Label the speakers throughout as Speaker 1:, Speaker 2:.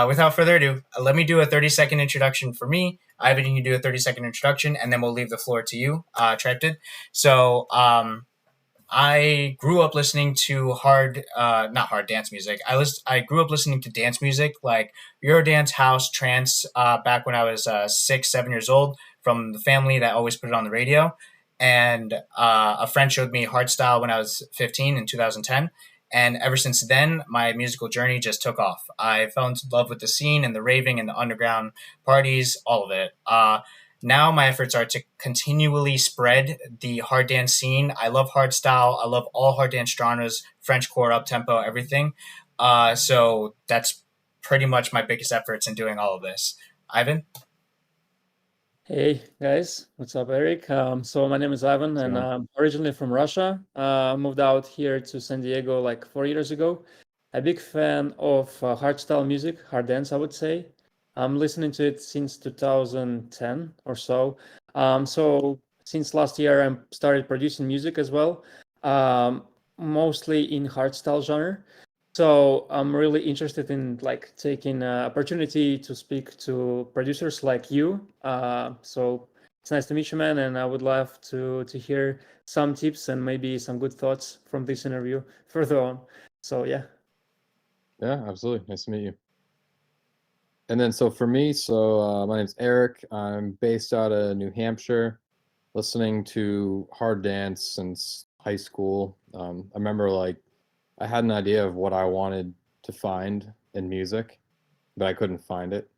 Speaker 1: without further ado, let me do a 30-second introduction for me. Ivan, you can do a 30-second introduction, and then we'll leave the floor to you, Tryptid. So, I grew up listening to not hard dance music. I grew up listening to dance music like Eurodance, house, trance. Back when I was 6, 7 years old, from the family that always put it on the radio, and a friend showed me hardstyle when I was 15 in 2010. And ever since then, my musical journey just took off. I fell into love with the scene and the raving and the underground parties, all of it. Now my efforts are to continually spread the hard dance scene. I love hard style. I love all hard dance genres, Frenchcore, up tempo, everything. So that's pretty much my biggest efforts in doing all of this. Ivan?
Speaker 2: Hey guys, what's up, Eric? So my name is Ivan, and
Speaker 3: So,
Speaker 2: I'm originally from Russia. Moved out here to San Diego like 4 years ago. A big fan of hardstyle music, hard dance, I would say. I'm listening to it since 2010 or so. So since last year, I started producing music as well, mostly in hardstyle genre. So I'm really interested in like taking opportunity to speak to producers like you. So it's nice to meet you, man, and I would love to hear some tips and maybe some good thoughts from this interview further on. So yeah.
Speaker 3: yeah, absolutely. Nice to meet you. And then, so for me, my name's Eric. I'm based out of New Hampshire, listening to hard dance since high school. I remember like I had an idea of what I wanted to find in music, but I couldn't find it.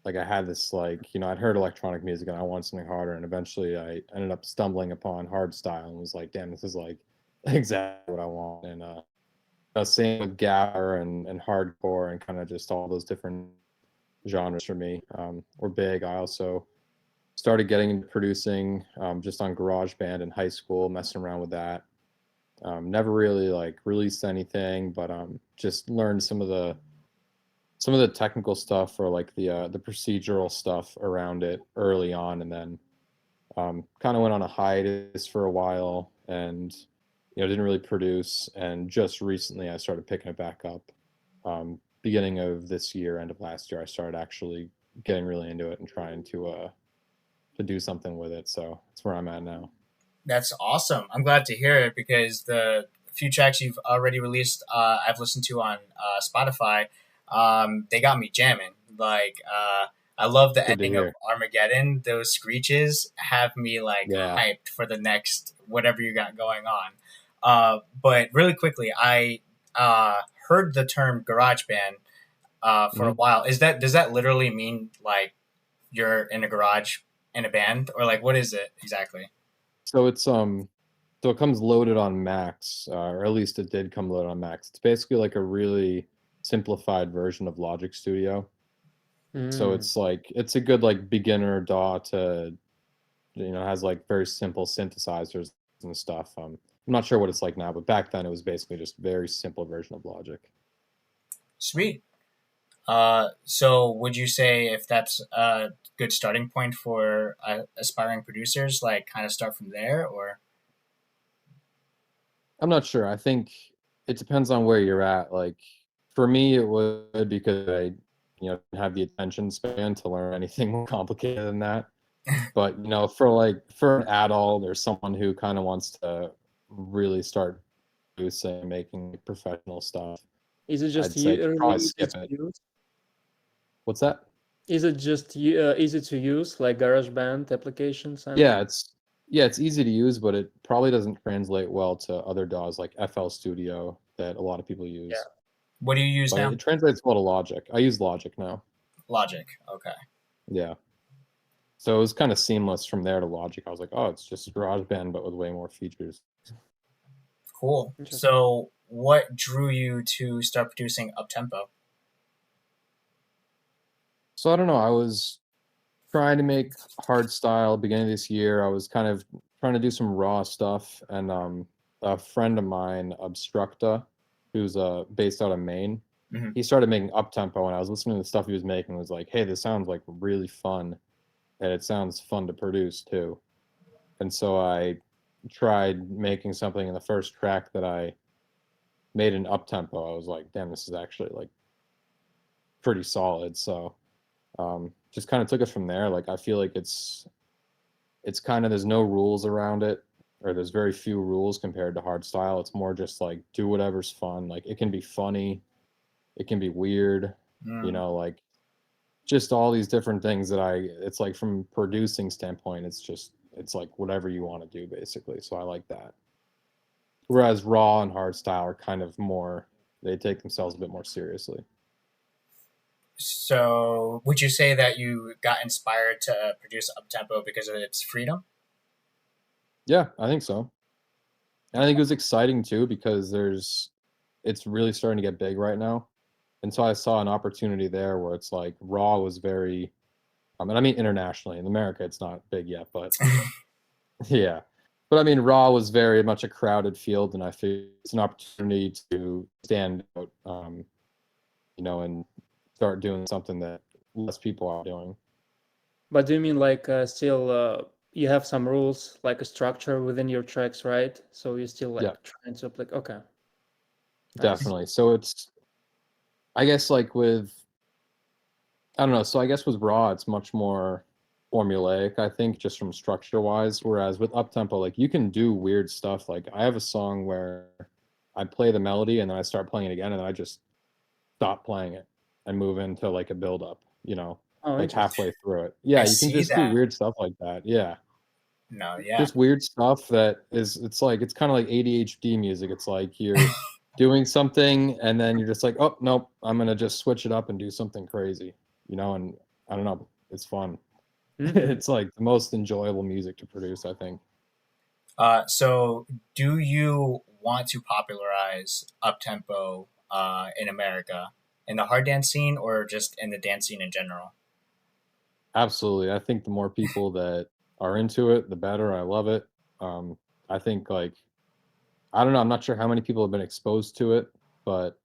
Speaker 3: Like I had this I'd heard electronic music and I wanted something harder, and eventually I ended up stumbling upon hardstyle and was like, damn, this is like exactly what I want. And same with gabber and hardcore and kind of just all those different genres for me were big. I also started getting into producing just on GarageBand in high school, messing around with that. Never really like released anything, but just learned some of the technical stuff or like the procedural stuff around it early on, and then kind of went on a hiatus for a while, and didn't really produce. And just recently, I started picking it back up. Beginning of this year, end of last year, I started actually getting really into it and trying to do something with it. So that's where I'm at now.
Speaker 1: That's awesome. I'm glad to hear it because the few tracks you've already released, I've listened to on Spotify. They got me jamming. I love the
Speaker 3: Good to
Speaker 1: ending of
Speaker 3: hear.
Speaker 1: Armageddon. Those screeches have me like
Speaker 3: Yeah.
Speaker 1: hyped for the next whatever you got going on. But really quickly, I heard the term garage band for a
Speaker 3: Mhm.
Speaker 1: while. Does that literally mean like you're in a garage in a band, or like what is it exactly?
Speaker 3: So it comes loaded on Macs, or at least it did come loaded on Macs. It's basically like a really simplified version of Logic Studio. So
Speaker 2: Mm.
Speaker 3: it's a good like beginner DAW to has like very simple synthesizers and stuff. I'm not sure what it's like now, but back then it was basically just a very simple version of Logic.
Speaker 1: Sweet. So would you say if that's a good starting point for aspiring producers, like kind of start from there, or
Speaker 3: I'm not sure. I think it depends on where you're at. Like for me, it would because I didn't have the attention span to learn anything more complicated than that. But for an adult or someone who kind of wants to really start producing, making professional stuff,
Speaker 2: Is it just
Speaker 3: I'd say
Speaker 2: really
Speaker 3: probably
Speaker 2: easy
Speaker 3: skip
Speaker 2: to
Speaker 3: it.
Speaker 2: use?
Speaker 3: What's that?
Speaker 2: Is it just easy to use, like GarageBand applications and
Speaker 3: Yeah, it's easy to use, but it probably doesn't translate well to other DAWs like FL Studio that a lot of people
Speaker 2: yeah.
Speaker 3: use.
Speaker 1: what do you use
Speaker 3: But
Speaker 1: now?
Speaker 3: it translates well to Logic. I use Logic now.
Speaker 1: Logic. Okay.
Speaker 3: Yeah. So it was kind of seamless from there to Logic. I was like, oh, it's just GarageBand, but with way more features.
Speaker 1: Cool.
Speaker 2: Interesting.
Speaker 1: So what drew you to start producing Uptempo?
Speaker 3: So I don't know. I was trying to make hard style beginning of this year. I was kind of trying to do some raw stuff, and a friend of mine, Obstructa, who's based out of Maine,
Speaker 1: Hmm.
Speaker 3: he started making up tempo, and I was listening to the stuff he was making. And was like, hey, this sounds like really fun, and it sounds fun to produce too. And so I tried making something, in the first track that I made an up tempo. I was like, damn, this is actually like pretty solid. So just kind of took it from there. Like I feel like it's kind of, there's no rules around it, or there's very few rules compared to hardstyle. It's more just like do whatever's fun. Like it can be funny, it can be weird, you know, like just all these different things that it's like from producing standpoint, it's like whatever you want to do basically. So I like that. Whereas raw and hardstyle are kind of more, they take themselves a bit more seriously.
Speaker 1: So would you say that you got inspired to produce Uptempo because of its freedom?
Speaker 3: Yeah, I think so. And I think it was exciting too because it's really starting to get big right now. And so I saw an opportunity there where it's like raw was very, and I mean internationally. In America, it's not big yet, but yeah. But I mean, raw was very much a crowded field, and I feel it's an opportunity to stand out, you know, and start doing something that less people are doing.
Speaker 2: But do you mean like still you have some rules, like a structure within your tracks, right? So you're still like
Speaker 3: Yeah,
Speaker 2: trying to like, okay, nice.
Speaker 3: definitely. So it's, I guess like with, I don't know. So I guess with raw, it's much more formulaic, I think, just from structure wise. Whereas with Uptempo, like you can do weird stuff. Like I have a song where I play the melody and then I start playing it again, and then I just stop playing it and move into like a build up, you know,
Speaker 2: Oh,
Speaker 3: like
Speaker 2: interesting.
Speaker 3: halfway through it. Yeah,
Speaker 1: I
Speaker 3: you can
Speaker 1: see
Speaker 3: just do
Speaker 1: that.
Speaker 3: weird stuff like that. Yeah.
Speaker 1: No, yeah.
Speaker 3: Just weird stuff that is, it's like, it's kind of like ADHD music. It's like you're doing something and then you're just like, oh, nope, I'm going to just switch it up and do something crazy, you know, and I don't know, it's fun. It's like the most enjoyable music to produce, I think.
Speaker 1: So do you want to popularize Uptempo in America, in the hard dance scene, or just in the dance scene in general?
Speaker 3: Absolutely. I think the more people that are into it, the better. I love it. I think like, I don't know, I'm not sure how many people have been exposed to it, but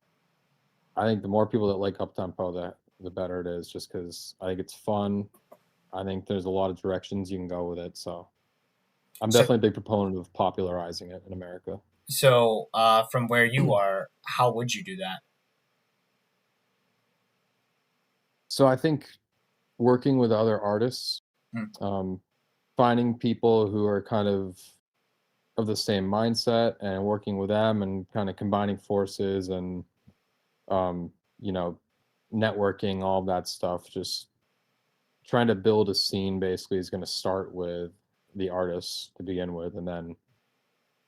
Speaker 3: I think the more people that like Uptempo, the better it is, just because I think it's fun. I think there's a lot of directions you can go with it. So I'm
Speaker 1: So,
Speaker 3: definitely a big proponent of popularizing it in America.
Speaker 1: from where you are, how would you do that?
Speaker 3: So I think working with other artists,
Speaker 1: Hmm.
Speaker 3: finding people who are kind of the same mindset and working with them and kind of combining forces and you know, networking, all that stuff, just trying to build a scene basically is going to start with the artists to begin with, and then,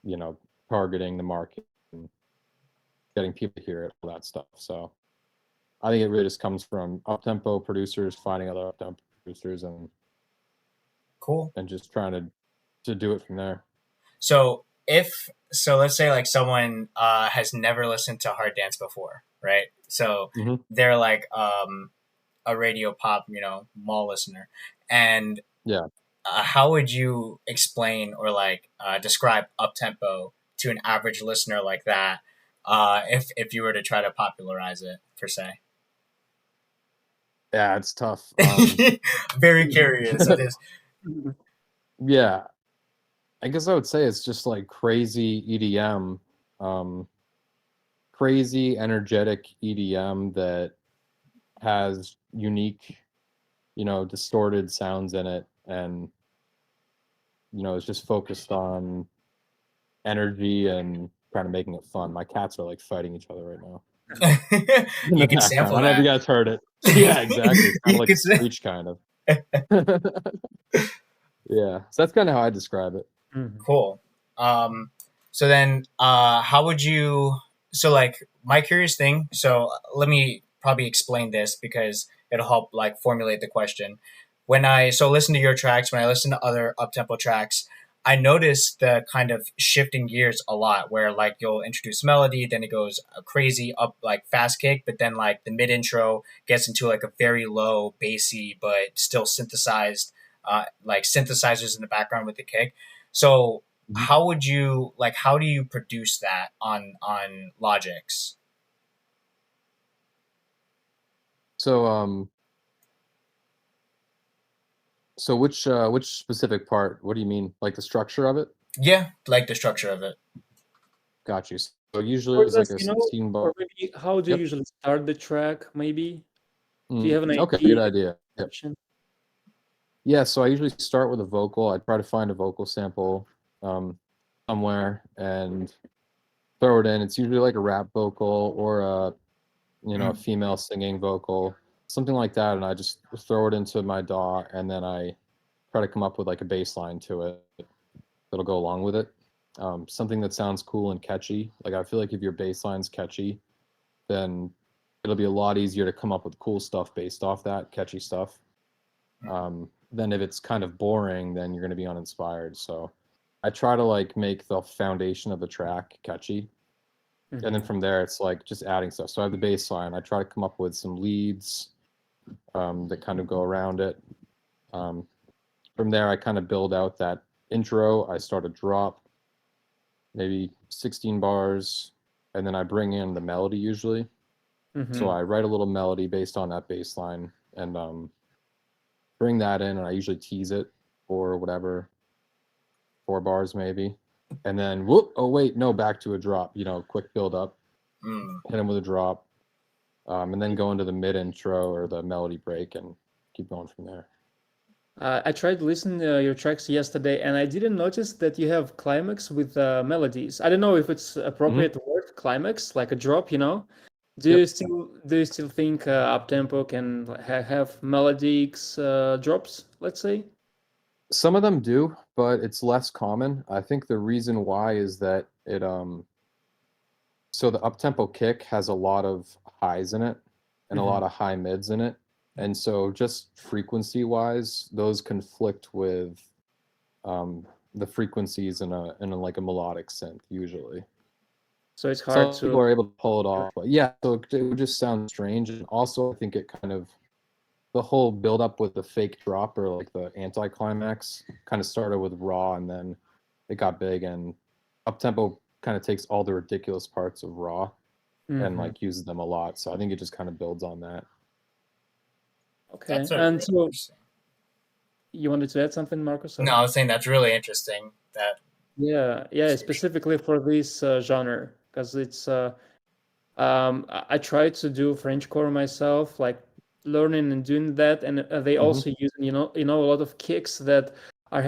Speaker 3: you know, targeting the market and getting people to hear it, all that stuff. So I think it really just comes from up-tempo producers finding other up-tempo producers
Speaker 1: Cool.
Speaker 3: and just trying to do it from there.
Speaker 1: So let's say like someone has never listened to hard dance before, right? So
Speaker 3: Mm-hmm.
Speaker 1: they're like a radio pop, mall listener, and
Speaker 3: Yeah.
Speaker 1: how would you explain or like describe Uptempo to an average listener like that, if you were to try to popularize it per se?
Speaker 3: Yeah, it's tough.
Speaker 1: Very curious. It is.
Speaker 3: Yeah, I guess I would say it's just like crazy EDM, um, crazy energetic EDM that has unique, you know, distorted sounds in it, and you know, it's just focused on energy and kind of making it fun. My cats are like fighting each other right now in
Speaker 1: You
Speaker 3: the
Speaker 1: could
Speaker 3: background.
Speaker 1: sample
Speaker 3: I don't know if you
Speaker 1: that.
Speaker 3: guys heard it. Yeah, exactly. It's kind of
Speaker 1: You
Speaker 3: like a
Speaker 1: could say.
Speaker 3: screech, kind of. Yeah, so that's kind of how I describe it.
Speaker 1: Cool. So then, how would you? So like my curious thing. So let me probably explain this because it'll help like formulate the question. When I listen to your tracks, when I listen to other uptempo tracks, I notice the kind of shifting gears a lot. Where like you'll introduce melody, then it goes a crazy up like fast kick, but then like the mid intro gets into like a very low bassy but still synthesized, like synthesizers in the background with the kick. So
Speaker 3: Mhm.
Speaker 1: how would you like? How do you produce that on Logix?
Speaker 3: So, so which specific part? What do you mean? Like the structure of it?
Speaker 1: Yeah, like the structure of it.
Speaker 3: Got you. So usually
Speaker 2: Or
Speaker 3: it was like
Speaker 2: just,
Speaker 3: a
Speaker 2: you know,
Speaker 3: 16
Speaker 2: or
Speaker 3: bar.
Speaker 2: maybe how do you
Speaker 3: Yep.
Speaker 2: usually start the track, maybe? Do you have an
Speaker 3: Okay,
Speaker 2: idea?
Speaker 3: good idea. Yep.
Speaker 2: Option?
Speaker 3: Yeah, so I usually start with a vocal. I try to find a vocal sample somewhere and throw it in. It's usually like a rap vocal or a female singing vocal, something like that, and I just throw it into my DAW, and then I try to come up with like a bass line to it that'll go along with it. Something that sounds cool and catchy. Like I feel like if your bass line's catchy, then it'll be a lot easier to come up with cool stuff based off that catchy stuff. Then if it's kind of boring, then you're going to be uninspired. So I try to like make the foundation of the track catchy. And then from there, it's like just adding stuff. So I have the bass line. I try to come up with some leads that kind of go around it. From there, I kind of build out that intro. I start a drop, maybe 16 bars, and then I bring in the melody usually. So I write a little melody based on that bass line and bring that in, and I usually tease it for whatever, 4 bars maybe. And then whoop, oh wait, no, back to a drop, quick build up, hit him with a drop, and then go into the mid intro or the melody break and keep going from there.
Speaker 2: I tried to listen to your tracks yesterday, and I didn't notice that you have climax with melodies. I don't know if it's appropriate word, climax, like a drop, Do you still think Uptempo can have melodic drops, let's say?
Speaker 3: Some of them do, but it's less common. I think the reason why is that it so the uptempo kick has a lot of highs in it and a lot of high mids in it. And so just frequency wise, those conflict with the frequencies in a like a melodic synth usually.
Speaker 2: So it's hard
Speaker 3: Some people are able to pull it off, but yeah, so it would just sound strange. And also I think it kind of the whole build up with the fake drop or like the anticlimax kind of started with raw and then it got big, and uptempo kind of takes all the ridiculous parts of raw and like uses them a lot. So I think it just kind of builds on that.
Speaker 2: Okay. And so you wanted to add something, Marcus?
Speaker 1: No, I was saying that's really interesting.
Speaker 2: Yeah, specifically for this genre, because it's I tried to do Frenchcore myself, like learning and doing that, and they also use a lot of kicks that are,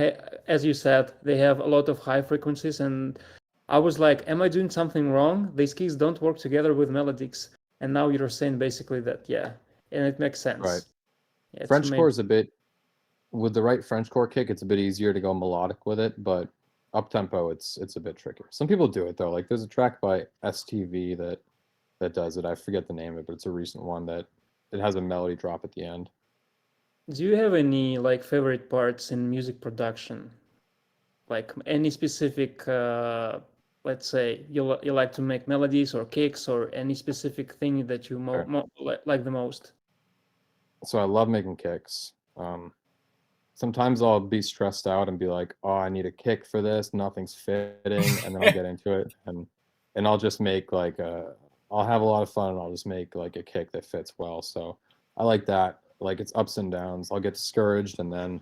Speaker 2: as you said, they have a lot of high frequencies, and I was like, am I doing something wrong? These kicks don't work together with melodics, and now you're saying basically that, yeah, and it makes sense.
Speaker 3: Right.
Speaker 2: Yeah,
Speaker 3: Frenchcore is a bit, with the right Frenchcore kick, it's a bit easier to go melodic with it, but uptempo, it's a bit trickier. Some people do it though. Like there's a track by STV that does it. I forget the name of it, but it's a recent one that it has a melody drop at the end.
Speaker 2: Do you have any like favorite parts in music production? Like any specific, let's say you like to make melodies or kicks or any specific thing that you like the most?
Speaker 3: So I love making kicks. Sometimes I'll be stressed out and be like, oh, I need a kick for this. Nothing's fitting. And then I'll get into it and I'll just make like I'll have a lot of fun and I'll just make like a kick that fits well. So I like that. Like it's ups and downs. I'll get discouraged and then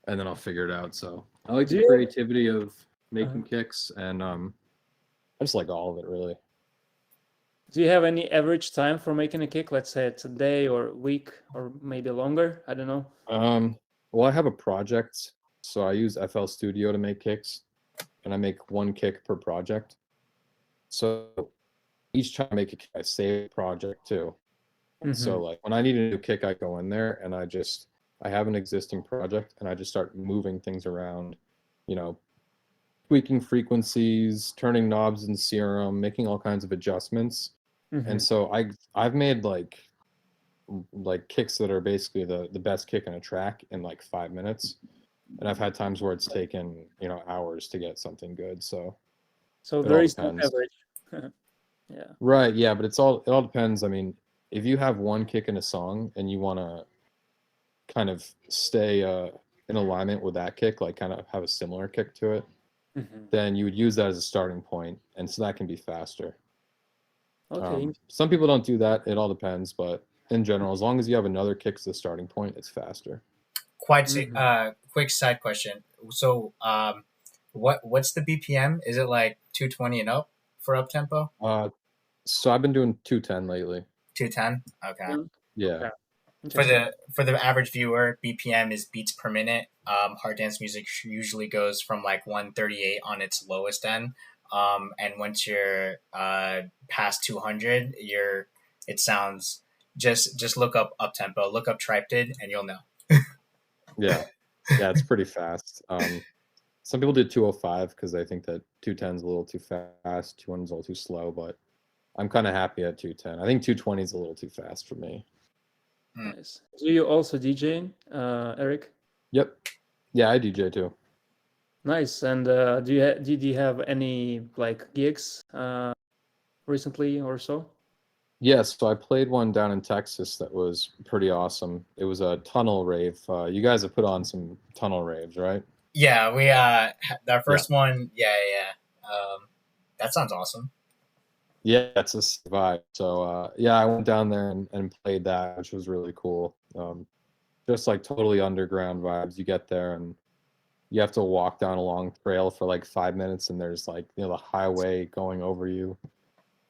Speaker 3: I'll figure it out. So I like the creativity of making kicks, and I just like all of it really.
Speaker 2: Do you have any average time for making a kick? Let's say it's a day or a week or maybe longer. I don't know.
Speaker 3: Well, I have a project, so I use FL Studio to make kicks, and I make 1 kick per project. So each time I make a kick, I save a project too. So like when I need a new kick, I go in there and I have an existing project and I just start moving things around, tweaking frequencies, turning knobs in Serum, making all kinds of adjustments. And so I've made like kicks that are basically the best kick in a track in like 5 minutes. And I've had times where it's taken, hours to get something good. So
Speaker 2: there is no average. Yeah.
Speaker 3: Right. Yeah. But it all depends. I mean, if you have 1 kick in a song and you want to kind of stay in alignment with that kick, like kind of have a similar kick to it, then you would use that as a starting point. And so that can be faster.
Speaker 2: Okay.
Speaker 3: Some people don't do that. It all depends. But in general, as long as you have another kick as the starting point, it's faster.
Speaker 1: Quick side question. So what's the BPM? Is it like 220 and up for uptempo?
Speaker 3: So I've been doing 210 lately.
Speaker 1: 210? Okay.
Speaker 3: Yeah.
Speaker 2: Okay. Interesting.
Speaker 1: For the average viewer, BPM is beats per minute. Hard dance music usually goes from like 138 on its lowest end, and once you're past 200, it sounds just look up Uptempo, look up Tryptid, and you'll know.
Speaker 3: Yeah, yeah, it's pretty fast. Some people do 205 because they think that 210 is a little too fast, 200 is a little too slow, but I'm kind of happy at 210. I think 220 is a little too fast for me.
Speaker 2: Nice. Do you also DJ, Eric?
Speaker 3: Yep. Yeah, I DJ too.
Speaker 2: Nice. And did you have any like gigs recently or so?
Speaker 3: Yes, so I played one down in Texas that was pretty awesome. It was a tunnel rave. You guys have put on some tunnel raves, right?
Speaker 1: Yeah, we our
Speaker 3: Yeah.
Speaker 1: first one. Yeah, yeah. That sounds awesome.
Speaker 3: Yeah, it's a vibe. So yeah, I went down there and played that, which was really cool. Just like totally underground vibes. You get there and you have to walk down a long trail for like 5 minutes, and there's like the highway going over you,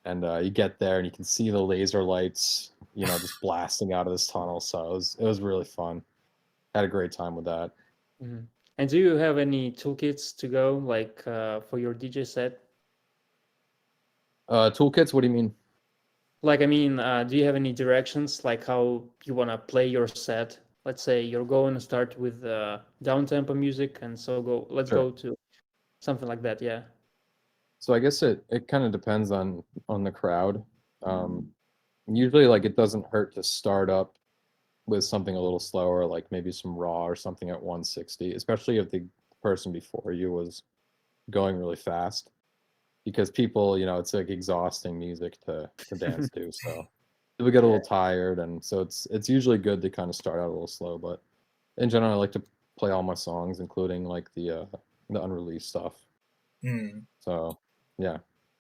Speaker 3: and you get there and you can see the laser lights, just blasting out of this tunnel. So it was really fun. Had a great time with that.
Speaker 2: Mhm. And do you have any toolkits to go like for your DJ set?
Speaker 3: Toolkits? What do you mean?
Speaker 2: Like, I mean, do you have any directions like how you want to play your set? Let's say you're going to start with down tempo music, and so let's
Speaker 3: Sure.
Speaker 2: go to something like that. Yeah.
Speaker 3: So I guess it kind of depends on the crowd. Usually, like, it doesn't hurt to start up with something a little slower, like maybe some raw or something at 160, especially if the person before you was going really fast, because people, it's like exhausting music to dance to. So people get a
Speaker 2: Yeah,
Speaker 3: little tired, and so it's usually good to kind of start out a little slow. But in general, I like to play all my songs, including like the unreleased stuff.
Speaker 1: Hmm.
Speaker 3: So yeah,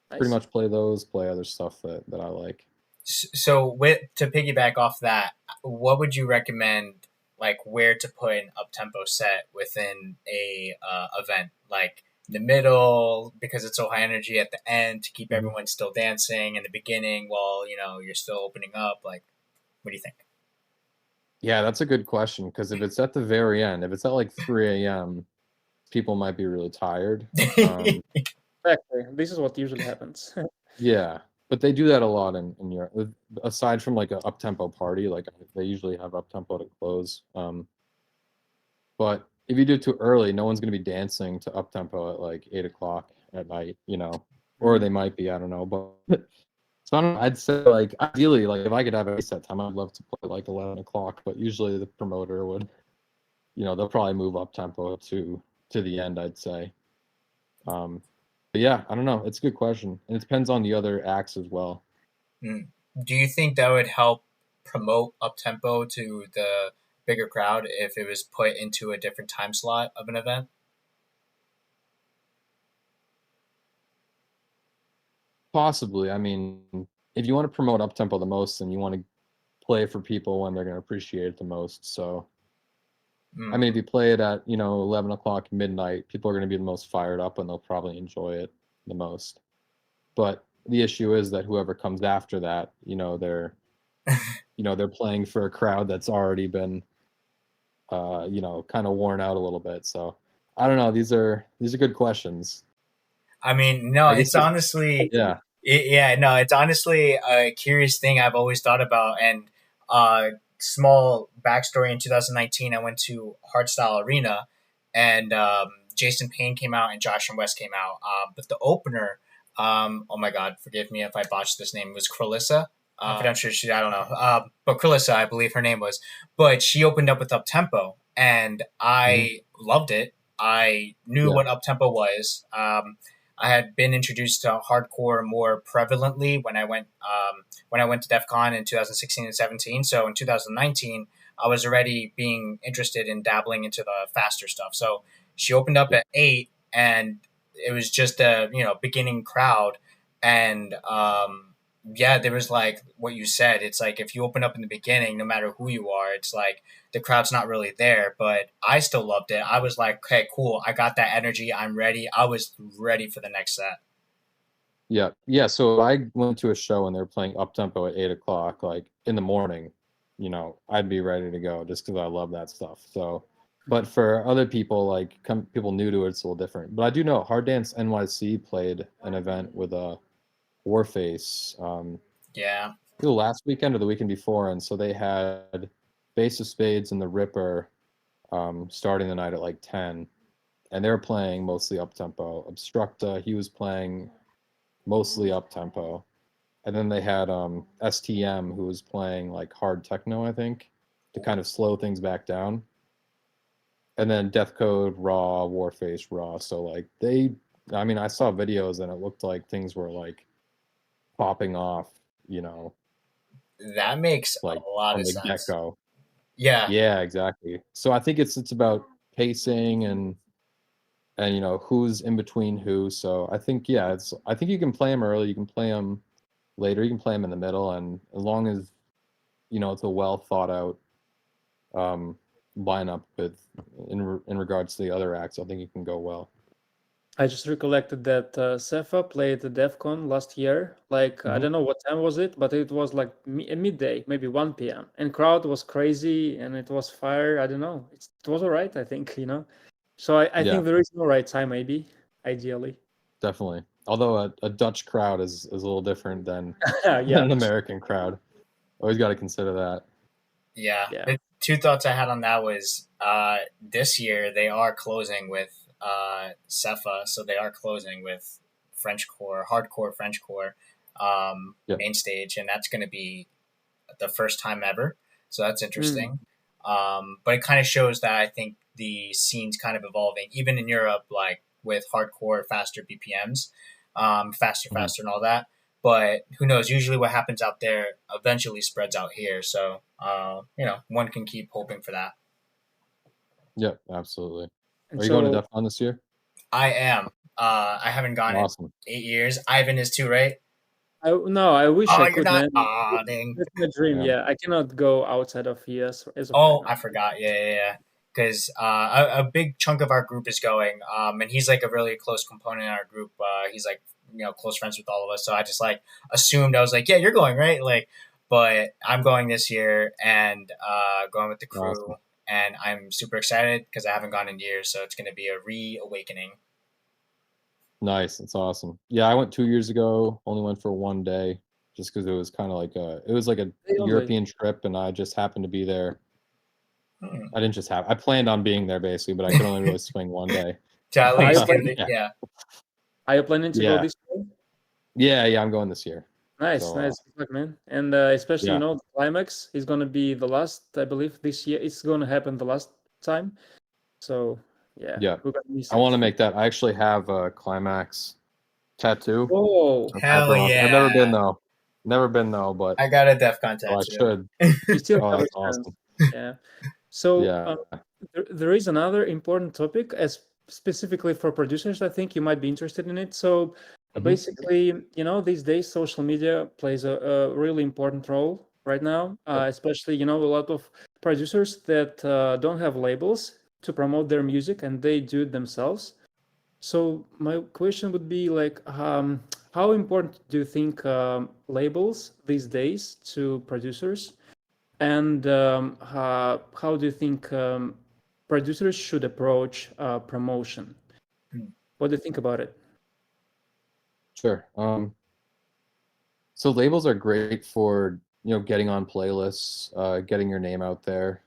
Speaker 3: pretty
Speaker 2: nice.
Speaker 3: much play those, play other stuff that I like.
Speaker 1: So, to piggyback off that, what would you recommend? Like where to put an up tempo set within a event, like in the middle because it's so high energy, at the end to keep
Speaker 3: Mhm.
Speaker 1: everyone still dancing, in the beginning while you're still opening up. Like, what do you think?
Speaker 3: Yeah, that's a good question, because if it's at the very end, if it's at like 3 a.m., people might be really tired. Um,
Speaker 2: Exactly. This is what usually happens.
Speaker 3: yeah, but they do that a lot in Europe. Aside from like a up tempo party, like they usually have up tempo to close. But if you do it too early, no one's gonna be dancing to up tempo at like 8 o'clock at night, or
Speaker 2: Mhm.
Speaker 3: they might be. I don't know, but so I don't know, I'd say like ideally, like if I could have a set time, I'd love to play like 11 o'clock. But usually the promoter would, they'll probably move up tempo to the end, I'd say. Um, but yeah, I don't know. It's a good question, and it depends on the other acts as well.
Speaker 1: Mm. Do you think that would help promote up tempo to the bigger crowd if it was put into a different time slot of an event?
Speaker 3: Possibly. I mean, if you want to promote up tempo the most, then you want to play for people when they're going to appreciate it the most. So, I
Speaker 1: Mm.
Speaker 3: mean, if you play it at 11 o'clock midnight, people are going to be the most fired up, and they'll probably enjoy it the most. But the issue is that whoever comes after that, they're playing for a crowd that's already been kind of worn out a little bit. So I don't know. These are good questions.
Speaker 1: I mean, no,
Speaker 3: I guess yeah.
Speaker 1: yeah, no, it's honestly a curious thing I've always thought about. And small backstory: in 2019, I went to Hardstyle Arena, and Jason Payne came out and Josh and West came out. But the opener, oh my God, forgive me if I botched this name, was Krillissa. I'm sure I don't know, but Krillissa, I believe her name was. But she opened up with up tempo, and
Speaker 3: Mhm.
Speaker 1: I loved it. I knew
Speaker 3: Yeah.
Speaker 1: what up tempo was. I had been introduced to hardcore more prevalently when I went to DEF CON in 2016 and 17. So in 2019, I was already being interested in dabbling into the faster stuff. So she opened up
Speaker 3: Yeah.
Speaker 1: at 8, and it was just a beginning crowd, and yeah, there was like what you said. It's like if you open up in the beginning, no matter who you are, it's like the crowd's not really there, but I still loved it. I was like, okay, cool. I got that energy. I'm ready. I was ready for the next set.
Speaker 3: Yeah. Yeah. So I went to a show and they were playing up tempo at 8 o'clock, like in the morning, I'd be ready to go just because I love that stuff. So, but for other people, like people new to it, it's a little different. But I do know Hard Dance NYC played an event with a Warface.
Speaker 1: Yeah.
Speaker 3: Either last weekend or the weekend before, and so they had Bass of Spades and the Ripper starting the night at like 10, and they were playing mostly up tempo. Obstructa, he was playing mostly up tempo, and then they had STM who was playing like hard techno, I think, to kind of slow things back down. And then Death Code, Raw, Warface, Raw. So like I saw videos and it looked like things were like popping off,
Speaker 1: That makes
Speaker 3: like
Speaker 1: a lot
Speaker 3: from
Speaker 1: of
Speaker 3: the get
Speaker 1: sense.
Speaker 3: go.
Speaker 1: Yeah.
Speaker 3: Yeah, exactly. So I think it's about pacing and who's in between who. So I think I think you can play them early, you can play them later, you can play them in the middle, and as long as it's a well thought out lineup in regards to the other acts, I think it can go well.
Speaker 2: I just recollected that Cepha played at DEF CON last year. Like, I
Speaker 3: Mhm.
Speaker 2: don't know what time was it, but it was like midday, maybe 1 p.m. And crowd was crazy and it was fire. I don't know. It was all right, I think. So I
Speaker 3: Yeah,
Speaker 2: think there is no right time, maybe, ideally.
Speaker 3: definitely. Although a Dutch crowd is a little different than
Speaker 2: Yeah,
Speaker 3: an American crowd. Always got to consider that.
Speaker 1: Yeah.
Speaker 2: yeah.
Speaker 1: The two thoughts I had on that was this year they are closing with Cepha, so they are closing with hardcore Frenchcore
Speaker 3: Yeah.
Speaker 1: main stage, and that's going to be the first time ever. So that's
Speaker 2: Mm,
Speaker 1: interesting. But it kind of shows that I think the scene's kind of evolving, even in Europe, like with hardcore, faster BPMs, faster,
Speaker 3: Mhm.
Speaker 1: faster, and all that. But who knows? Usually, what happens out there eventually spreads out here. So, one can keep hoping for that.
Speaker 3: Yeah, absolutely.
Speaker 2: and
Speaker 3: Are you going to
Speaker 2: so,
Speaker 3: DEF CON this year?
Speaker 1: I am. I haven't gone in
Speaker 3: Awesome.
Speaker 1: 8 years. Ivan is too, right?
Speaker 2: no, I wish
Speaker 1: Oh,
Speaker 2: I
Speaker 1: you're
Speaker 2: could,
Speaker 1: not.
Speaker 2: man.
Speaker 1: Ah, dang.
Speaker 2: That's my dream.
Speaker 3: Yeah.
Speaker 2: Yeah, I cannot go outside of ES as of right
Speaker 1: Oh,
Speaker 2: now.
Speaker 1: I forgot. Yeah, yeah, yeah. Because a big chunk of our group is going, and he's like a really close component in our group. He's like close friends with all of us. So I just like assumed I was like, yeah, you're going, right? Like, but I'm going this year and going with the crew,
Speaker 3: Awesome.
Speaker 1: and I'm super excited because I haven't gone in years. So it's going to be a reawakening.
Speaker 3: Nice. That's awesome. Yeah, I went 2 years ago. Only went for one day, just because it was kind of like a
Speaker 2: They only.
Speaker 3: European trip, and I just happened to be there.
Speaker 1: Hmm.
Speaker 3: I didn't just have. I planned on being there basically, but I could only really swing one day.
Speaker 1: To at
Speaker 2: Are you
Speaker 1: least give
Speaker 2: planning?
Speaker 1: it,
Speaker 3: Yeah.
Speaker 1: yeah.
Speaker 2: Are you planning to go
Speaker 3: Yeah.
Speaker 2: this year?
Speaker 3: Yeah. I'm going this year.
Speaker 2: Nice,
Speaker 3: So
Speaker 2: nice. Good luck, man. And especially,
Speaker 3: yeah.
Speaker 2: the climax is gonna be the last, I believe, this year. It's gonna happen the last time. So yeah,
Speaker 3: Yeah.
Speaker 2: we're gonna miss
Speaker 3: I want
Speaker 2: it.
Speaker 3: to make that. I actually have a climax tattoo.
Speaker 2: Oh,
Speaker 3: That's
Speaker 1: Hell
Speaker 3: super awesome. I've never
Speaker 1: yeah!
Speaker 3: been though. Never been though, but
Speaker 1: I got a DEF CON
Speaker 3: oh, I
Speaker 1: tattoo.
Speaker 3: should.
Speaker 2: you still
Speaker 3: Oh,
Speaker 2: have a
Speaker 3: that's
Speaker 2: chance.
Speaker 3: awesome.
Speaker 2: Yeah. So
Speaker 3: Yeah.
Speaker 2: there is another important topic, as specifically for producers. I think you might be interested in it. So
Speaker 3: Mhm.
Speaker 2: basically, these days social media plays a really important role right now,
Speaker 3: Yep.
Speaker 2: especially a lot of producers that don't have labels to promote their music and they do it themselves. So my question would be like, how important do you think labels these days to producers? And how do you think producers should approach promotion? What do you think about it?
Speaker 3: Sure. So labels are great for getting on playlists, getting your name out there.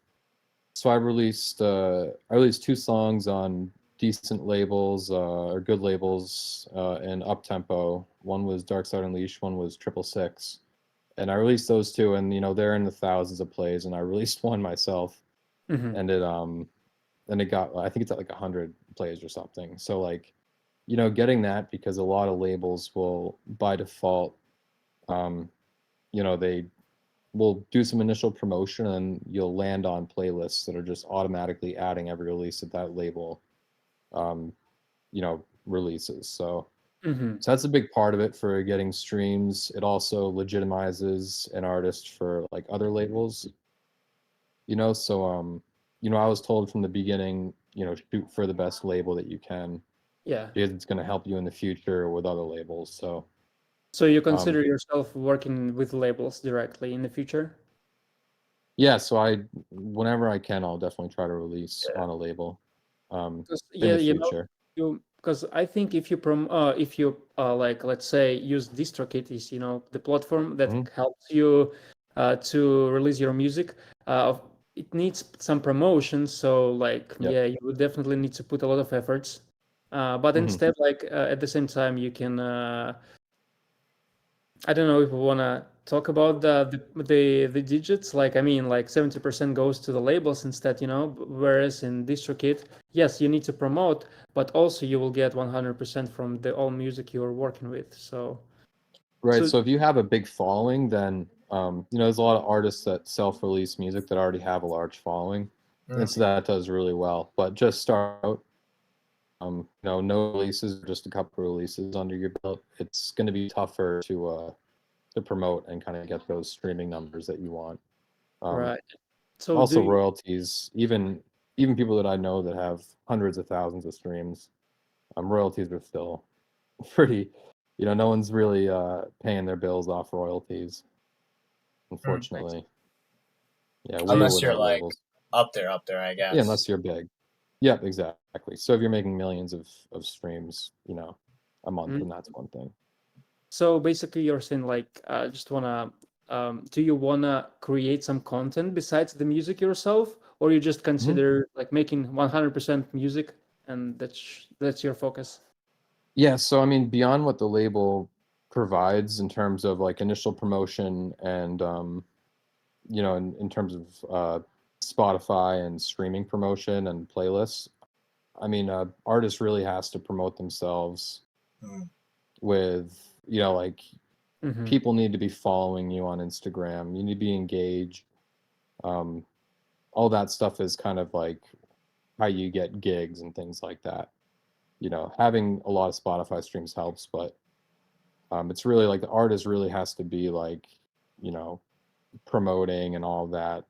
Speaker 3: So I released two songs on decent labels or good labels in Uptempo. One was Dark Side Unleashed, one was 666. And I released those two, and they're in the thousands of plays. And I released one myself,
Speaker 2: Hmm.
Speaker 3: and it got, I think it's at like 100 plays or something. So like getting that, because a lot of labels will by default they will do some initial promotion and you'll land on playlists that are just automatically adding every release that that label um, releases.
Speaker 2: Hmm.
Speaker 3: So that's a big part of it for getting streams. It also legitimizes an artist for like other labels, so I was told from the beginning, shoot for the best label that you can,
Speaker 2: Yeah.
Speaker 3: because it's going to help you in the future with other labels.
Speaker 2: So you
Speaker 3: Um,
Speaker 2: consider yourself working with labels directly in the future?
Speaker 3: Yeah, so whenever I can, I'll definitely try to release on a label in
Speaker 2: Yeah,
Speaker 3: the future.
Speaker 2: because I think if you like, let's say, use DistroKit, the platform that
Speaker 3: Mhm.
Speaker 2: helps you to release your music, uh, it needs some promotion. So like,
Speaker 3: Yep.
Speaker 2: yeah, you would definitely need to put a lot of efforts. But
Speaker 3: Mhm.
Speaker 2: instead, like at the same time, you can I don't know if we want to talk about the digits. Like, I mean, like 70% goes to the labels instead, whereas in DistroKid, yes, you need to promote, but also you will get 100% from the all music you're working with. So,
Speaker 3: Right.
Speaker 2: so
Speaker 3: So if you have a big following, then there's a lot of artists that self-release music that already have a large following, and
Speaker 1: Mm,
Speaker 3: so that does really well. But just start out, no releases, just a couple releases under your belt. It's going to be tougher to promote and kind of get those streaming numbers that you want. Um,
Speaker 2: right. So do
Speaker 3: Also
Speaker 2: you,
Speaker 3: royalties, even people that I know that have hundreds of thousands of streams, royalties are still pretty, no one's really paying their bills off royalties,
Speaker 1: mm.
Speaker 3: unfortunately. Yeah, we
Speaker 1: Unless you're
Speaker 3: without
Speaker 1: like
Speaker 3: labels.
Speaker 1: up there, I
Speaker 3: Yeah,
Speaker 1: guess.
Speaker 3: unless you're big. Yep, exactly. So if you're making millions of streams, a month,
Speaker 2: mm,
Speaker 3: then that's one thing.
Speaker 2: so basically you're saying like, just wanna, do you wanna create some content besides the music yourself, or you just
Speaker 3: Mhm.
Speaker 2: consider like making 100% music and that's your focus?
Speaker 3: Yeah, so I mean, beyond what the label provides in terms of like initial promotion and in terms of Spotify and streaming promotion and playlists, I mean, artists really has to promote themselves
Speaker 1: Mm,
Speaker 3: with, like
Speaker 2: Mm-hmm.
Speaker 3: people need to be following you on Instagram. You need to be engaged. Um, all that stuff is kind of like how you get gigs and things like that. Having a lot of Spotify streams helps, but it's really like the artist really has to be like, you know, promoting and all that.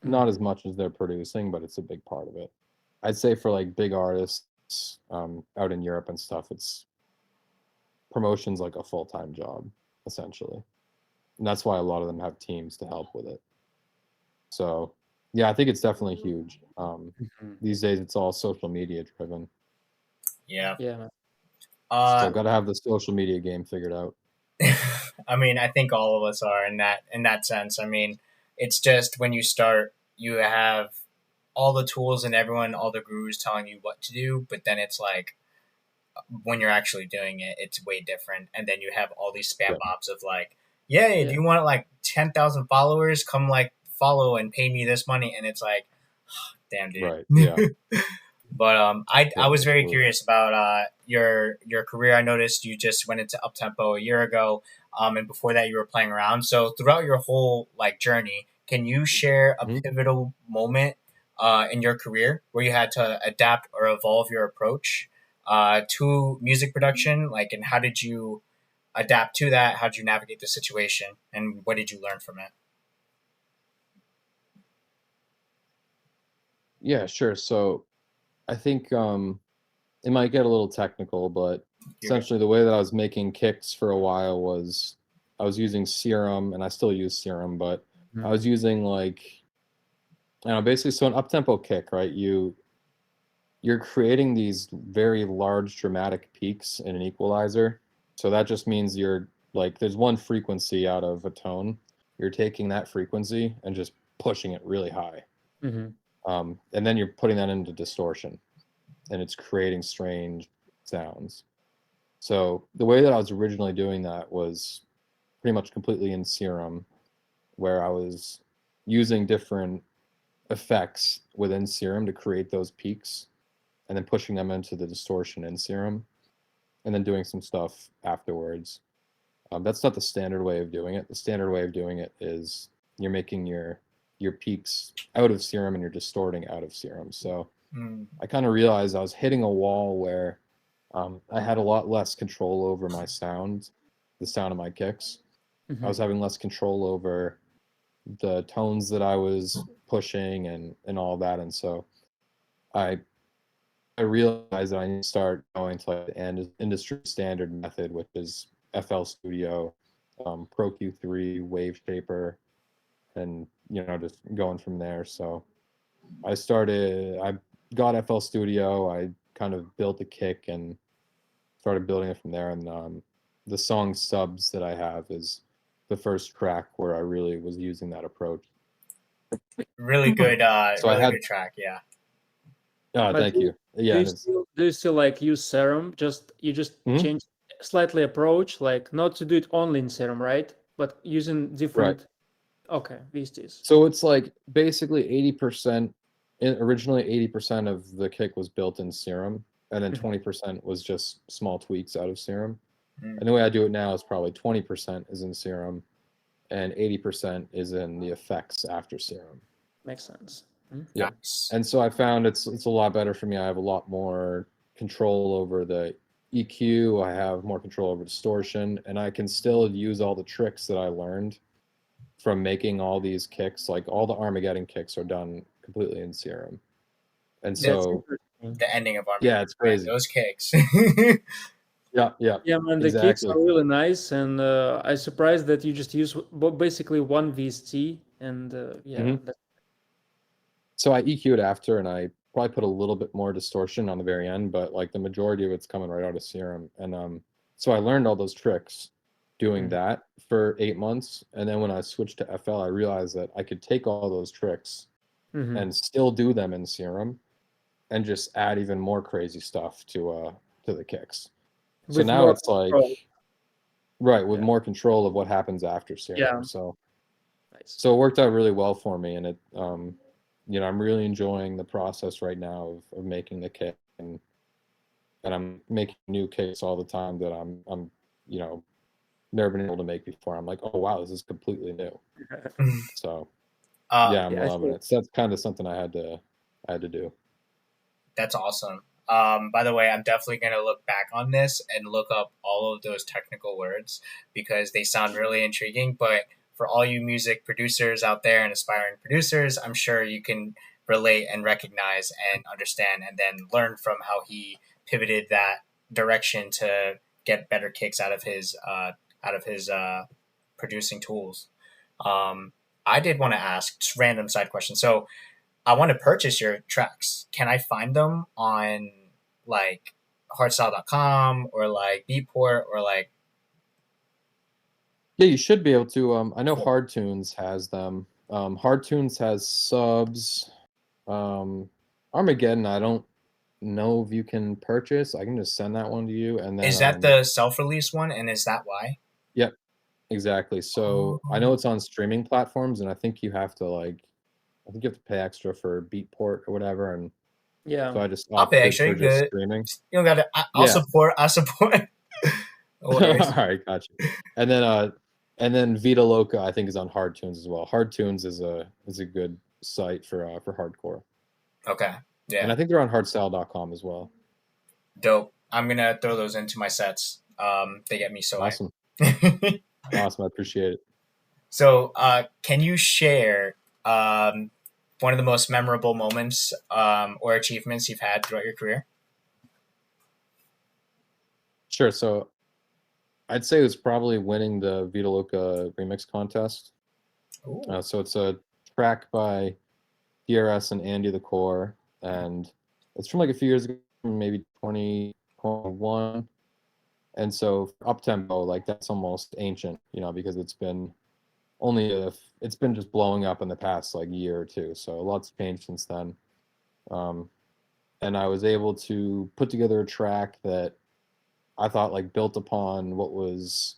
Speaker 3: Not
Speaker 2: Mm-hmm.
Speaker 3: as much as they're producing, but it's a big part of it. I'd say for like big artists out in Europe and stuff, it's promotion's like a full-time job essentially, and that's why a lot of them have teams to help with it. So yeah, I think it's definitely huge.
Speaker 2: Mm-hmm.
Speaker 3: These days, it's all social media driven.
Speaker 1: yeah.
Speaker 2: Yeah.
Speaker 3: So
Speaker 1: Uh,
Speaker 3: got to have the social media game figured out.
Speaker 1: I mean, I think all of us are in that sense. I mean, it's just when you start, you have all the tools and everyone, all the gurus telling you what to do, but then it's like when you're actually doing it, it's way different. And then you have all these spam
Speaker 3: Yeah.
Speaker 1: bots of like, "Yay, do
Speaker 2: Yeah.
Speaker 1: you want like 10,000 followers? Come like follow and pay me this money." And it's like, damn, dude.
Speaker 3: Right. Yeah.
Speaker 1: But I
Speaker 3: Yeah.
Speaker 1: was very
Speaker 3: Absolutely.
Speaker 1: curious about your career. I noticed you just went into Uptempo a year ago, and before that you were playing around. So throughout your whole like journey, can you share a
Speaker 3: Mhm.
Speaker 1: pivotal moment in your career where you had to adapt or evolve your approach to music production? Like, and how did you adapt to that? How did you navigate the situation, and what did you learn from it?
Speaker 3: Yeah. Sure. So I think it might get a little technical, but
Speaker 1: You're good.
Speaker 3: essentially the way that I was making kicks for a while was I was using Serum, and I still use Serum, but I was using like I don't know, basically, so an uptempo kick, right? You're creating these very large dramatic peaks in an equalizer. So that just means you're like there's one frequency out of a tone. You're taking that frequency and just pushing it really high.
Speaker 2: Mm-hmm.
Speaker 3: And then you're putting that into distortion, and it's creating strange sounds. So the way that I was originally doing that was pretty much completely in Serum, where I was using different effects within Serum to create those peaks and then pushing them into the distortion in Serum and then doing some stuff afterwards. That's not the standard way of doing it. The standard way of doing it is you're making your peaks out of Serum and you're distorting out of Serum. So
Speaker 1: Mm,
Speaker 3: I kind of realized I was hitting a wall where I had a lot less control over my sound, the sound of my kicks. I
Speaker 2: Mm-hmm.
Speaker 3: was having less control over the tones that I was pushing and all that. And so I I realized that I need to start going to like the industry standard method, which is FL Studio, Pro Q3, Wave Shaper, and just going from there. So I got FL Studio. I kind of built a kick and started building it from there. And the song Subs that I have is the first track where I really was using that approach.
Speaker 1: Really good,
Speaker 3: So
Speaker 1: really good track. Yeah.
Speaker 3: Oh,
Speaker 2: But
Speaker 3: thank you.
Speaker 2: do
Speaker 3: Yeah,
Speaker 2: you still like use Serum? You just
Speaker 3: Mhm.
Speaker 2: change slightly approach, like not to do it only in Serum, right? But using different. Okay, VSTs.
Speaker 3: So it's like basically 80%. Originally, 80% of the kick was built in Serum, and then 20% was just small tweaks out of Serum.
Speaker 1: Mm.
Speaker 3: And the way I do it now is probably 20% is in Serum, and 80% is in the effects after Serum.
Speaker 2: Makes sense.
Speaker 3: Yeah.
Speaker 1: Nice.
Speaker 3: And so I found it's a lot better for me. I have a lot more control over the EQ. I have more control over distortion, and I can still use all the tricks that I learned from making all these kicks. Like all the Armageddon kicks are done completely in Serum. And
Speaker 2: That's
Speaker 3: so
Speaker 2: interesting.
Speaker 1: The ending of Armageddon.
Speaker 3: yeah, it's crazy.
Speaker 1: Those kicks.
Speaker 3: Yeah,
Speaker 2: Yeah, man, the kicks
Speaker 3: exactly.
Speaker 2: are really nice, and I'm surprised that you just use basically one VST, and yeah,
Speaker 3: So I EQ'd after, and I probably put a little bit more distortion on the very end, but like the majority of it's coming right out of Serum. And so I learned all those tricks doing that for 8 months, and then when I switched to FL, I realized that I could take all those tricks and still do them in Serum, and just add even more crazy stuff to the kicks. So
Speaker 2: with
Speaker 3: now
Speaker 2: more
Speaker 3: it's like
Speaker 2: control.
Speaker 3: with more control of what happens after Serum.
Speaker 2: Yeah.
Speaker 3: So
Speaker 2: Nice.
Speaker 3: so it worked out really well for me, and it I'm really enjoying the process right now of making the kick, and I'm making new kicks all the time that I'm never been able to make before. I'm like, oh wow, this is completely new. So yeah, I'm loving it. So that's kind of something I had to do.
Speaker 1: That's awesome. By the way, I'm definitely going to look back on this and look up all of those technical words because they sound really intriguing. But for all you music producers out there and aspiring producers, I'm sure you can relate and recognize and understand and then learn from how he pivoted that direction to get better kicks out of his producing tools. I did want to ask just random side question. So I want to purchase your tracks. Can I find them on like hardstyle.com or like Beatport or like?
Speaker 3: Yeah, you should be able to. I know Hardtunes has them. Hardtunes has Subs. Armageddon, I don't know if you can purchase. I can just send that one to you, and then
Speaker 1: Is that the self-release one, and is that why?
Speaker 3: Yep, exactly. So I know it's on streaming platforms, and I think you have to pay extra for Beatport or whatever, and
Speaker 2: yeah,
Speaker 3: so I just
Speaker 1: I'll pay
Speaker 3: opted
Speaker 1: extra.
Speaker 3: for
Speaker 1: You're
Speaker 3: just
Speaker 1: good.
Speaker 3: streaming.
Speaker 1: You don't got to. I'll
Speaker 3: Yeah.
Speaker 1: support. I support.
Speaker 3: All right, gotcha. And then Vita Loca, I think, is on Hardtunes as well. Hardtunes is a good site for hardcore.
Speaker 1: Okay. Yeah.
Speaker 3: And I think they're on hardstyle.com as well.
Speaker 1: Dope. I'm gonna throw those into my sets. They get me so
Speaker 3: awesome. Awesome, I appreciate it.
Speaker 1: So, can you share one of the most memorable moments or achievements you've had throughout your career?
Speaker 3: Sure. So, I'd say it was probably winning the Vita Loca remix contest. So it's a track by DRS and Andy the Core, and it's from like a few years ago, maybe 2021. And so Uptempo, like that's almost ancient, because it's been just blowing up in the past like year or two. So lots changed since then. And I was able to put together a track that I thought like built upon what was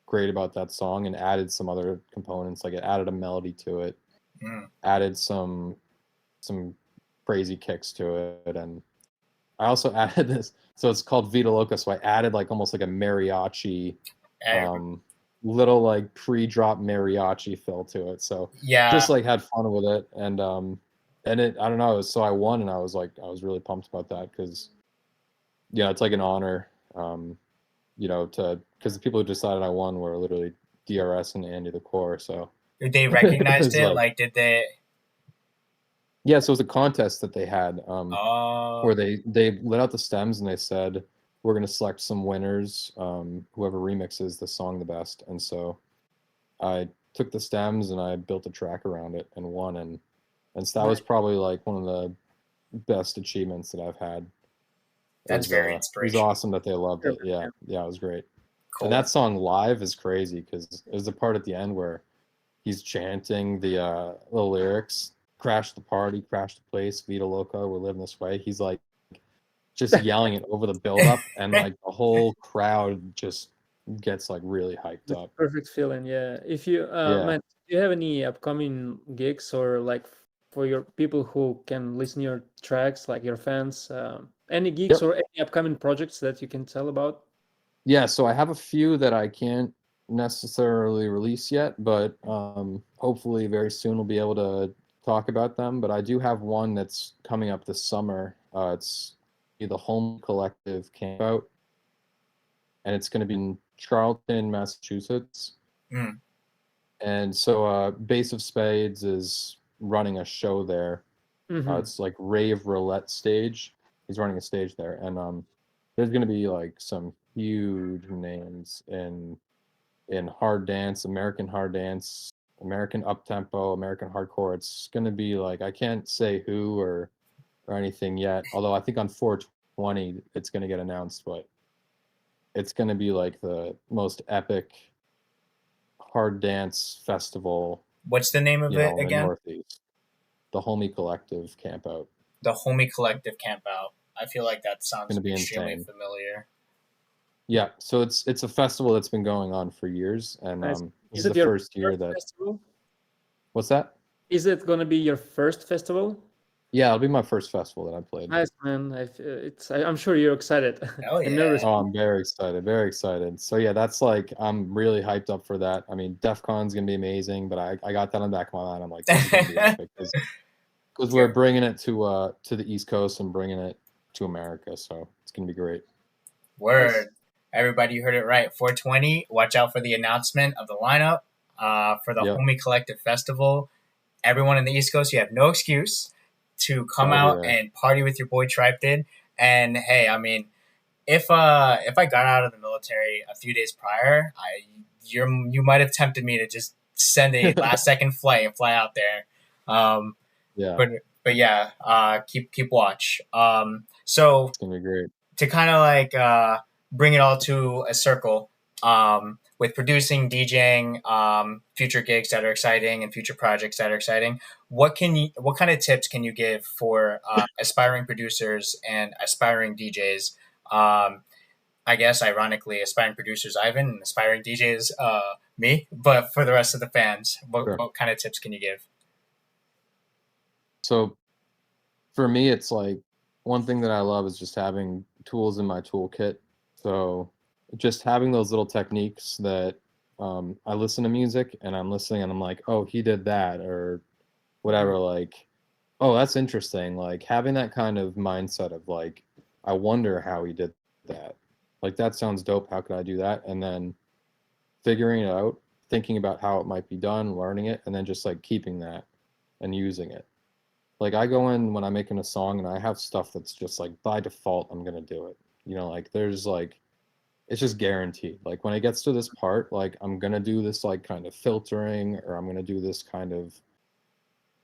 Speaker 3: great about that song and added some other components. Like it added a melody to it, added some crazy kicks to it, and I also added this. So it's called Vita Loca. So I added like almost like a mariachi, little like pre-drop mariachi feel to it. So just like had fun with it, and it, I don't know. So I won, and I was really pumped about that because it's like an honor, because the people who decided I won were literally DRS and Andy the Core. So
Speaker 1: they recognized it. Like, did they?
Speaker 3: Yeah, so it was a contest that they had where they lit out the stems and they said, we're going to select some winners, whoever remixes the song the best. And so I took the stems and I built a track around it and won, and so that was probably like one of the best achievements that I've had.
Speaker 1: That's very
Speaker 3: It was
Speaker 1: inspirational.
Speaker 3: awesson that they loved it. Yeah, it was great.
Speaker 1: Cool.
Speaker 3: And that song live is crazy because there's a part at the end where he's chanting the little lyrics, "Crash the party, crash the place, Vita Loca, we're living this way." He's like just yelling it over the build-up, and like the whole crowd just gets like really hyped up.
Speaker 2: Perfect feeling, yeah. If you,
Speaker 3: Yeah.
Speaker 2: man, do you have any upcoming gigs or like for your people who can listen to your tracks, like your fans, any gigs
Speaker 3: Yep.
Speaker 2: or any upcoming projects that you can tell about?
Speaker 3: Yeah, so I have a few that I can't necessarily release yet, but hopefully very soon we'll be able to talk about them. But I do have one that's coming up this summer. It's the Home Collective Campout, and it's going to be in Charlton, Massachusetts.
Speaker 1: Mm.
Speaker 3: And so Base of Spades is running a show there. It's like Rave Roulette stage. He's running a stage there, and there's going to be like some huge names in hard dance, American hard dance, American uptempo, American hardcore. It's going to be like, I can't say who or anything yet, although I think on 420 it's going to get announced, but it's going to be like the most epic hard dance festival.
Speaker 1: What's the name of it
Speaker 3: in the
Speaker 1: again?
Speaker 3: Northeast. The Homie Collective Campout.
Speaker 1: The Homie Collective Campout. I feel like that sounds
Speaker 3: Gonna be
Speaker 1: extremely
Speaker 3: insane.
Speaker 1: familiar.
Speaker 3: Yeah, so it's a festival that's been going on for years, and
Speaker 2: Nice.
Speaker 3: this
Speaker 2: Is
Speaker 3: is
Speaker 2: it
Speaker 3: the
Speaker 2: your
Speaker 3: first year
Speaker 2: first
Speaker 3: that.
Speaker 2: festival?
Speaker 3: What's that?
Speaker 2: Is it gonna be your first festival?
Speaker 3: Yeah, it'll be my first festival that I played.
Speaker 2: Nice, man. I'm sure you're excited.
Speaker 1: Hell
Speaker 2: And
Speaker 1: yeah.
Speaker 2: nervous.
Speaker 3: Oh, I'm very excited, very excited. So yeah, that's like, I'm really hyped up for that. I mean, DEF CON's gonna be amazing, but I got that on the back of my mind. I'm like, this is gonna be epic because we're bringing it to the East Coast and bringing it to America, so it's gonna be great.
Speaker 1: Word.
Speaker 2: Nice.
Speaker 1: Everybody, you heard it right. 420. Watch out for the announcement of the lineup for the
Speaker 3: Yep.
Speaker 1: Homie Collective Festival. Everyone in the East Coast, you have no excuse to come out and party with your boy Tryptid. And hey, I mean, if I got out of the military a few days prior, you might have tempted me to just send a last second flight and fly out there.
Speaker 3: Yeah.
Speaker 1: But yeah, keep watch. So
Speaker 3: It's gonna be great.
Speaker 1: To kind of like bring it all to a circle, with producing, DJing, future gigs that are exciting and future projects that are exciting, what kind of tips can you give for aspiring producers and aspiring DJs? I guess ironically, aspiring producers Ivan and aspiring DJs me, but for the rest of the fans, what kind of tips can you give?
Speaker 3: So for me, it's like, one thing that I love is just having tools in my toolkit. So just having those little techniques that I listen to music and I'm listening and I'm like, oh, he did that, or whatever. Like, oh, that's interesting. Like having that kind of mindset of like, I wonder how he did that. Like, that sounds dope. How could I do that? And then figuring it out, thinking about how it might be done, learning it, and then just like keeping that and using it. Like, I go in when I'm making a song and I have stuff that's just like, by default, I'm going to do it. Like there's like, it's just guaranteed. Like when it gets to this part, like I'm going to do this like kind of filtering, or I'm going to do this kind of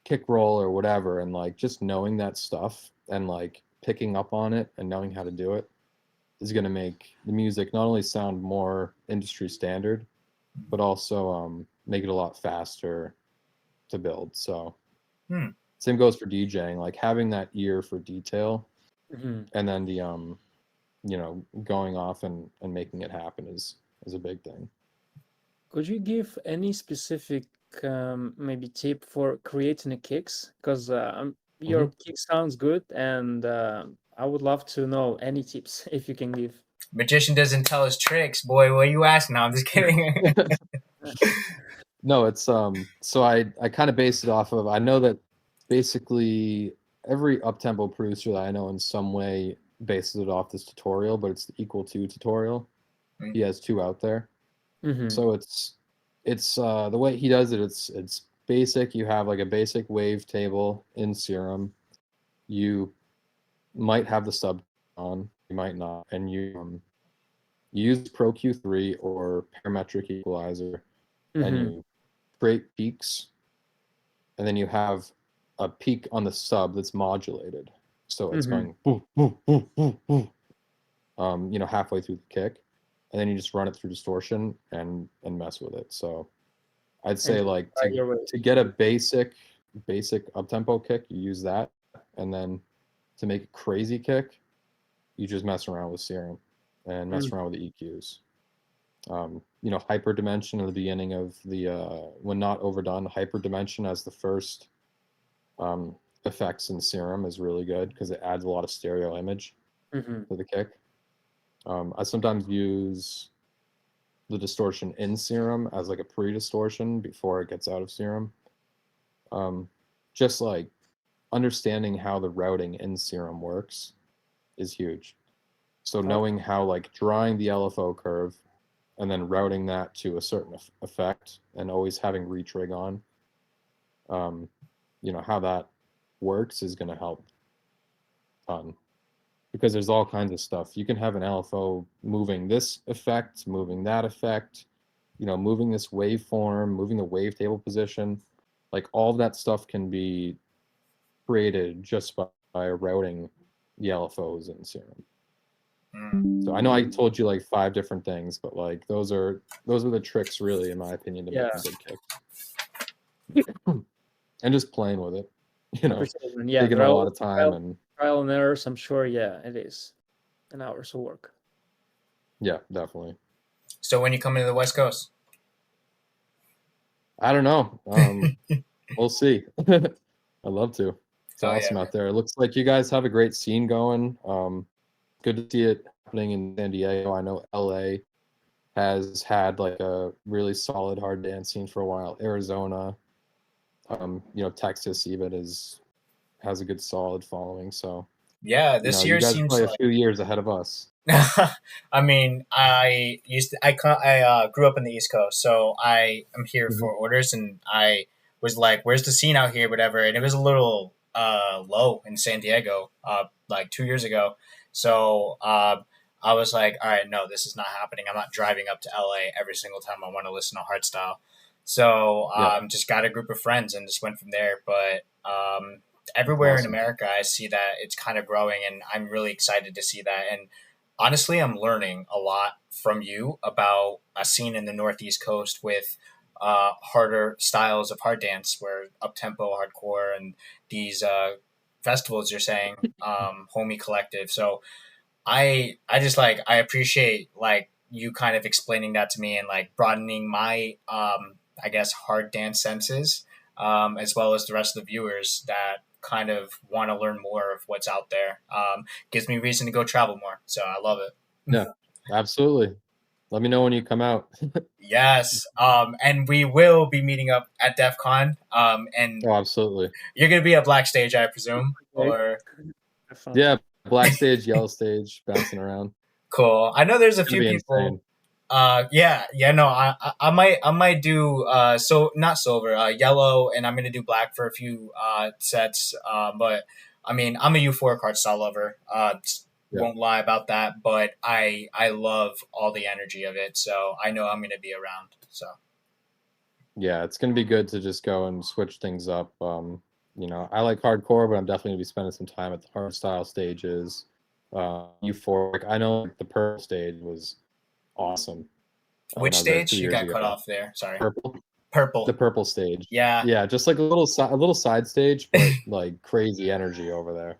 Speaker 3: kick roll or whatever. And like just knowing that stuff and like picking up on it and knowing how to do it is going to make the music not only sound more industry standard, but also make it a lot faster to build. So same goes for DJing, like having that ear for detail, and then the going off and making it happen is a big thing.
Speaker 2: Could you give any specific maybe tip for creating a kicks? Because your kick sounds good, and I would love to know any tips if you can give.
Speaker 1: Magician doesn't tell his tricks, boy. What are you asking? No, I'm just kidding.
Speaker 3: No, it's so I kind of based it off of, I know that basically every uptempo producer that I know in some way bases it off this tutorial, but it's the Equal To tutorial. He has 2 out there. So it's the way he does it, it's basic. You have like a basic wave table in Serum. You might have the sub on, you might not, and you use Pro Q3 or parametric equalizer, and you straight peaks, and then you have a peak on the sub that's modulated. So it's going boom, boom, boom, boom, boom, halfway through the kick, and then you just run it through distortion and mess with it. So I'd say like to get a basic up-tempo kick, you use that, and then to make a crazy kick, you just mess around with serum and mess around with the EQs. Hyperdimension at the beginning of the when not overdone, hyperdimension as the first effects in serum is really good because it adds a lot of stereo image to the kick. I sometimes use the distortion in serum as like a pre-distortion before it gets out of serum. Just like understanding how the routing in serum works is huge. So knowing how like drawing the LFO curve and then routing that to a certain effect and always having retrig on, how that works is going to help a ton. Because there's all kinds of stuff. You can have an LFO moving this effect, moving that effect, moving this waveform, moving the wavetable position. Like all of that stuff can be created just by routing the LFOs in serum. So I know I told you like 5 different things, but like those are the tricks really, in my opinion, to make a good kick. And just playing with it, taking a lot of time and
Speaker 2: trial and errors. I'm sure, it is, and hours of work.
Speaker 3: Yeah, definitely.
Speaker 1: So when you come into the West Coast?
Speaker 3: I don't know. We'll see. I'd love to. It's awesome out there. It looks like you guys have a great scene going. Good to see it happening in San Diego. I know LA has had like a really solid hard dance scene for a while. Arizona, Texas even has a good solid following. So
Speaker 1: yeah, this year
Speaker 3: you guys
Speaker 1: seems
Speaker 3: probably a few years ahead of us.
Speaker 1: I mean, I grew up in the East Coast, so I am here for orders, and I was like, "Where's the scene out here?" Whatever, and it was a little low in San Diego, like 2 years ago. So I was like, "All right, no, this is not happening. I'm not driving up to LA every single time I want to listen to hardstyle." So just got a group of friends and just went from there. But everywhere in America, I see that it's kind of growing, and I'm really excited to see that. And honestly, I'm learning a lot from you about a scene in the Northeast Coast with harder styles of hard dance, where up-tempo, hardcore, and these festivals you're saying, Homie Collective. So I just I appreciate like you kind of explaining that to me and like broadening my I guess hard dance senses, as well as the rest of the viewers that kind of want to learn more of what's out there. Gives me reason to go travel more. So I love it.
Speaker 3: Yeah, absolutely. Let me know when you come out.
Speaker 1: Yes. And we will be meeting up at DEF CON. And
Speaker 3: absolutely.
Speaker 1: You're going to be at Black Stage, I presume, or
Speaker 3: yeah, Black Stage, Yellow Stage, bouncing around.
Speaker 1: Cool. I know there's a few people. Insane. No, I might do so not silver, yellow, and I'm gonna do black for a few sets. But I mean, I'm a euphoric hardstyle lover. Won't lie about that. But I love all the energy of it, so I know I'm gonna be around. So
Speaker 3: yeah, it's gonna be good to just go and switch things up. I like hardcore, but I'm definitely gonna be spending some time at the hardstyle stages. Euphoric. I know the purple stage was awesome.
Speaker 1: Which stage you got cut off there? Sorry.
Speaker 3: Purple. The purple stage.
Speaker 1: Yeah.
Speaker 3: Yeah, just like a little side stage, but like crazy energy over there.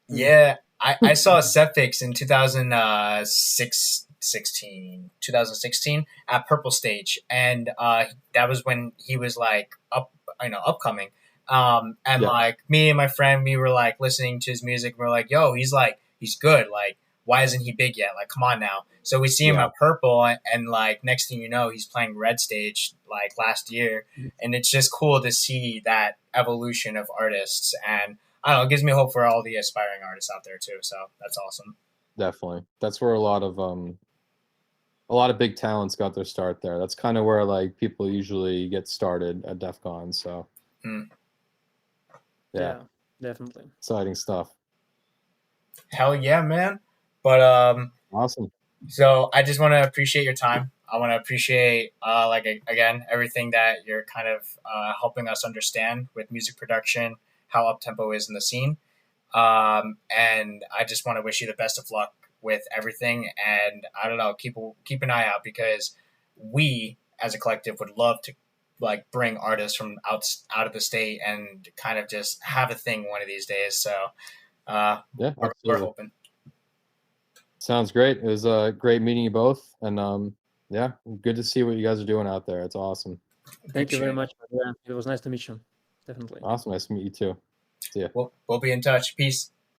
Speaker 1: Yeah, I saw Sepfix in 2016 at Purple Stage, and that was when he was like upcoming. And like me and my friend, we were like listening to his music. We're like, yo, he's good. Like, why isn't he big yet? Like, come on now. So we see him at Purple, and like next thing you know, he's playing Red Stage like last year, and it's just cool to see that evolution of artists. And I don't know, it gives me hope for all the aspiring artists out there too. So that's awesome.
Speaker 3: Definitely, that's where a lot of big talents got their start there. That's kind of where like people usually get started at DEF CON. So
Speaker 2: yeah, definitely
Speaker 3: exciting stuff.
Speaker 1: Hell yeah, man. But
Speaker 3: awesome.
Speaker 1: So I just want to appreciate your time. I want to appreciate, again, everything that you're kind of helping us understand with music production, how Uptempo is in the scene. And I just want to wish you the best of luck with everything. And I don't know, keep an eye out, because we as a collective would love to like bring artists from out of the state and kind of just have a thing one of these days. So
Speaker 3: Yeah,
Speaker 1: we're
Speaker 3: absolutely.
Speaker 1: hoping.
Speaker 3: Sounds great. It was great meeting you both, and yeah, good to see what you guys are doing out there. It's awesome.
Speaker 2: Thank you very
Speaker 1: Appreciate it.
Speaker 2: much. Yeah, it was nice to meet you. Definitely.
Speaker 3: Awesome. Nice to meet you too. See ya.
Speaker 1: We'll be in touch. Peace.